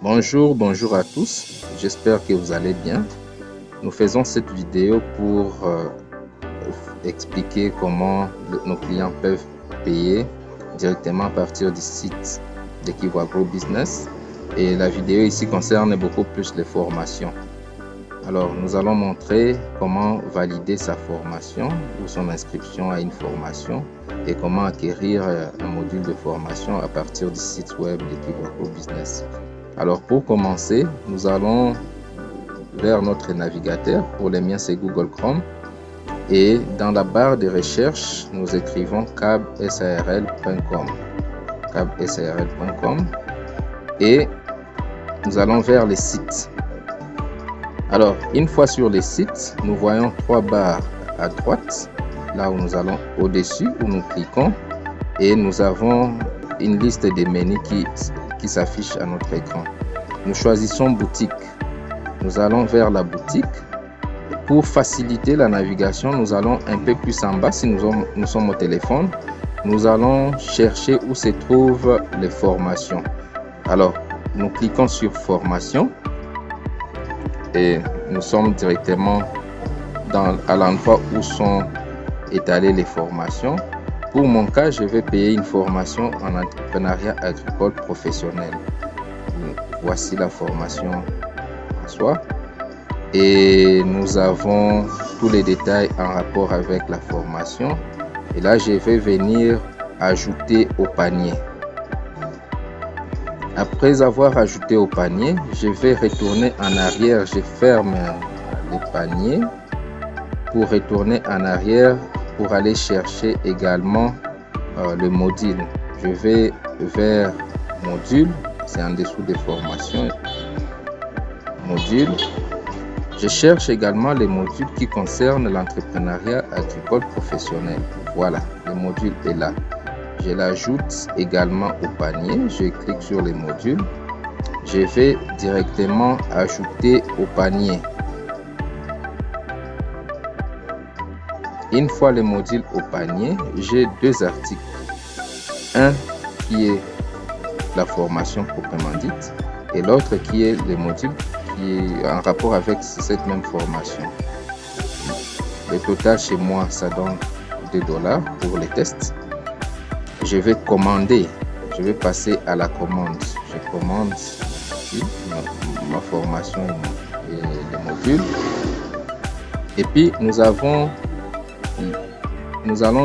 Bonjour à tous, j'espère que vous allez bien. Nous faisons cette vidéo pour expliquer comment nos clients peuvent payer directement à partir du site de Kivu Agro Business. Et la vidéo ici concerne beaucoup plus les formations. Alors, nous allons montrer comment valider sa formation ou son inscription à une formation et comment acquérir un module de formation à partir du site web de Kivu Agro Business. Alors, pour commencer, nous allons vers notre navigateur. Pour les miens, c'est Google Chrome. Et dans la barre de recherche, nous écrivons cabsarl.com. cabsarl.com. Et nous allons vers les sites. Alors, une fois sur les sites, nous voyons trois barres à droite, là où nous allons au-dessus, où nous cliquons, et nous avons une liste de menus qui s'affiche à notre écran. Nous choisissons boutique. Nous allons vers la boutique. Pour faciliter la navigation, nous allons un peu plus en bas, si nous sommes au téléphone, nous allons chercher où se trouvent les formations. Alors, nous cliquons sur formation. Et nous sommes directement à l'endroit où sont étalées les formations. Pour mon cas, je vais payer une formation en entrepreneuriat agricole professionnel. Voici la formation en soi. Et nous avons tous les détails en rapport avec la formation. Et là, je vais venir ajouter au panier. Après avoir ajouté au panier, je vais retourner en arrière. Je ferme le panier pour retourner en arrière pour aller chercher également le module. Je vais vers module, c'est en dessous des formations. Module. Je cherche également les modules qui concernent l'entrepreneuriat agricole professionnel. Voilà, le module est là. Je l'ajoute également au panier. Je clique sur les modules. Je vais directement ajouter au panier. Une fois les modules au panier, j'ai deux articles. Un qui est la formation proprement dite et l'autre qui est le module qui est en rapport avec cette même formation. Le total chez moi, ça donne $2 pour les tests. Je vais commander, je vais passer à la commande. Je commande ma formation et les modules. Et puis nous allons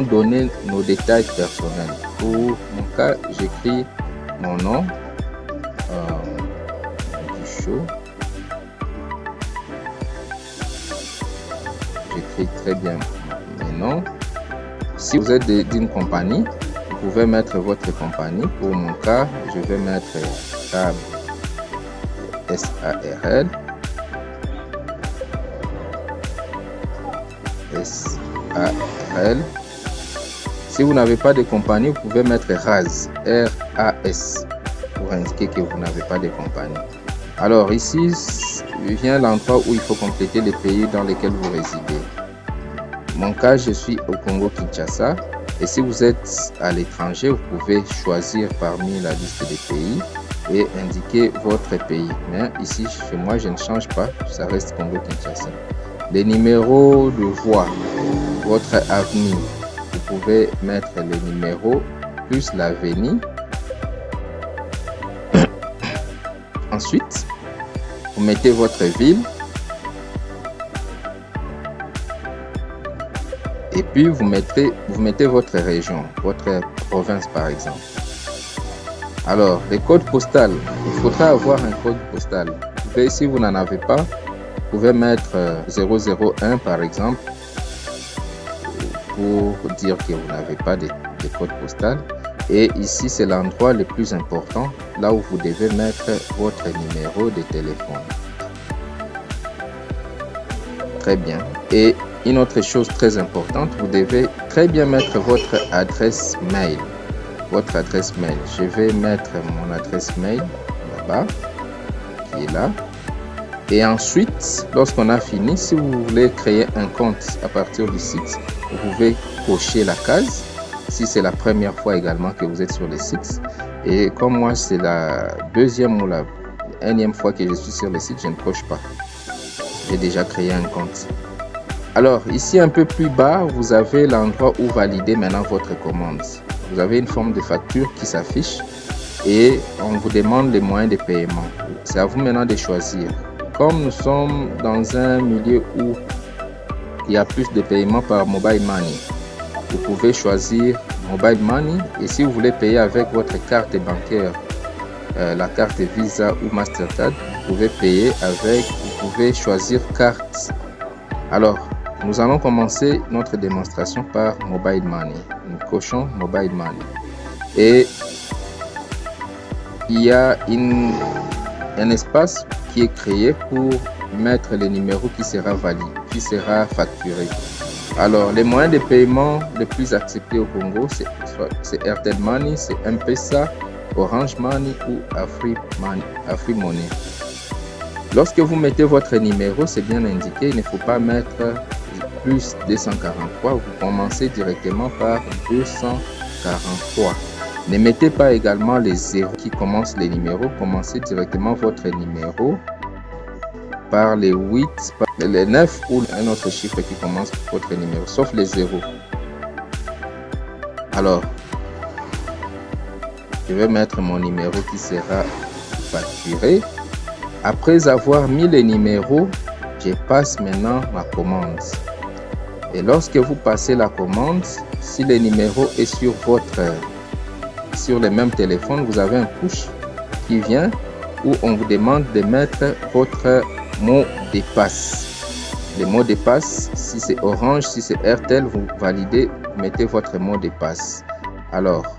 donner nos détails personnels. Pour mon cas, j'écris mon nom, j'écris très bien mes noms. Si vous êtes d'une compagnie, vous pouvez mettre votre compagnie. Pour mon cas, je vais mettre CAB SARL. SARL. Si vous n'avez pas de compagnie, vous pouvez mettre RAS, RAS, pour indiquer que vous n'avez pas de compagnie. Alors ici, vient l'endroit où il faut compléter les pays dans lesquels vous résidez. Mon cas, je suis au Congo-Kinshasa. Et si vous êtes à l'étranger, vous pouvez choisir parmi la liste des pays et indiquer votre pays. Mais ici, chez moi, je ne change pas, ça reste Congo-Kinshasa. Les numéros de voie, votre avenue, vous pouvez mettre les numéros plus l'avenue. Ensuite, vous mettez votre ville. Et puis, vous mettez votre région, votre province par exemple. Alors, les codes postaux, il faudra avoir un code postal. Si vous n'en avez pas, vous pouvez mettre 001 par exemple pour dire que vous n'avez pas de code postal. Et ici, c'est l'endroit le plus important, là où vous devez mettre votre numéro de téléphone. Très bien. Et une autre chose très importante, vous devez très bien mettre votre adresse mail. Votre adresse mail. Je vais mettre mon adresse mail là-bas, qui est là. Et ensuite, lorsqu'on a fini, si vous voulez créer un compte à partir du site, vous pouvez cocher la case. Si c'est la première fois également que vous êtes sur le site. Et comme moi, c'est la deuxième ou énième fois que je suis sur le site, je ne coche pas. J'ai déjà créé un compte. Alors, ici un peu plus bas, vous avez l'endroit où valider maintenant votre commande. Vous avez une forme de facture qui s'affiche et on vous demande les moyens de paiement. C'est à vous maintenant de choisir. Comme nous sommes dans un milieu où il y a plus de paiements par mobile money, vous pouvez choisir mobile money, et si vous voulez payer avec votre carte bancaire, la carte Visa ou Mastercard, vous pouvez payer avec, vous pouvez choisir carte. Alors, nous allons commencer notre démonstration par mobile money. Nous cochons mobile money et il y a un espace qui est créé pour mettre le numéro qui sera valide, qui sera facturé. Alors, les moyens de paiement les plus acceptés au Congo, c'est Airtel Money, c'est M-Pesa, Orange Money ou Afrimoney. Lorsque vous mettez votre numéro, c'est bien indiqué, il ne faut pas mettre plus 243, vous commencez directement par 243. Ne mettez pas également les zéros qui commencent les numéros, commencez directement votre numéro par les 8, par les 9 ou un autre chiffre qui commence votre numéro, sauf les zéros. Alors, je vais mettre mon numéro qui sera facturé. Après avoir mis les numéros, je passe maintenant ma commande. Et lorsque vous passez la commande, si le numéro est sur le même téléphone, vous avez un push qui vient où on vous demande de mettre votre mot de passe. Le mot de passe, si c'est Orange, si c'est Airtel, vous validez, vous mettez votre mot de passe. Alors,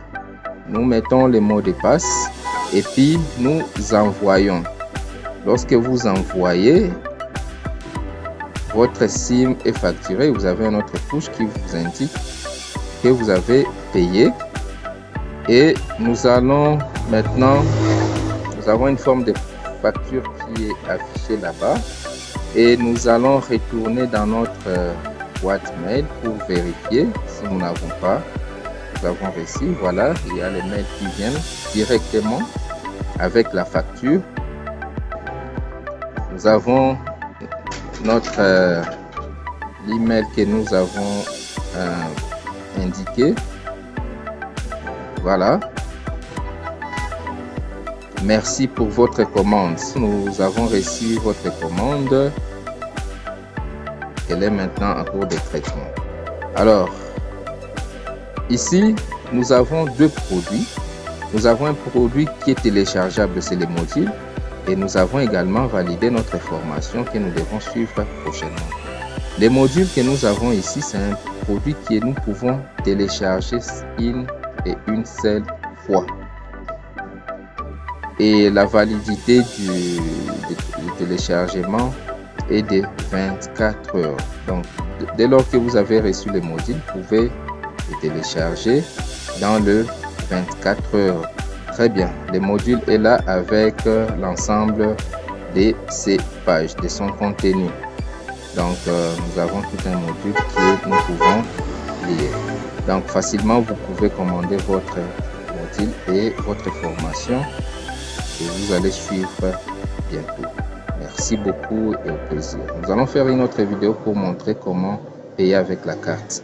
nous mettons le mot de passe et puis nous envoyons. Lorsque vous envoyez, votre SIM est facturé. Vous avez un autre push qui vous indique que vous avez payé. Et nous allons maintenant, nous avons une forme de facture qui est affichée là-bas. Et nous allons retourner dans notre boîte mail pour vérifier si nous n'avons pas. Nous avons reçu, voilà, il y a les mails qui viennent directement avec la facture. Nous avons notre l'email que nous avons indiqué. Voilà. Merci pour votre commande. Nous avons reçu votre commande. Elle est maintenant en cours de traitement. Alors, ici, nous avons deux produits. Nous avons un produit qui est téléchargeable, c'est les modules. Et nous avons également validé notre formation que nous devons suivre prochainement. Les modules que nous avons ici, c'est un produit que nous pouvons télécharger une seule fois. Et la validité du téléchargement est de 24 heures. Donc, dès lors que vous avez reçu les modules, vous pouvez les télécharger dans le 24 heures. Très bien, le module est là avec l'ensemble de ses pages, de son contenu. Donc, nous avons tout un module que nous pouvons lire. Donc, facilement, vous pouvez commander votre module et votre formation et vous allez suivre bientôt. Merci beaucoup et au plaisir. Nous allons faire une autre vidéo pour montrer comment payer avec la carte.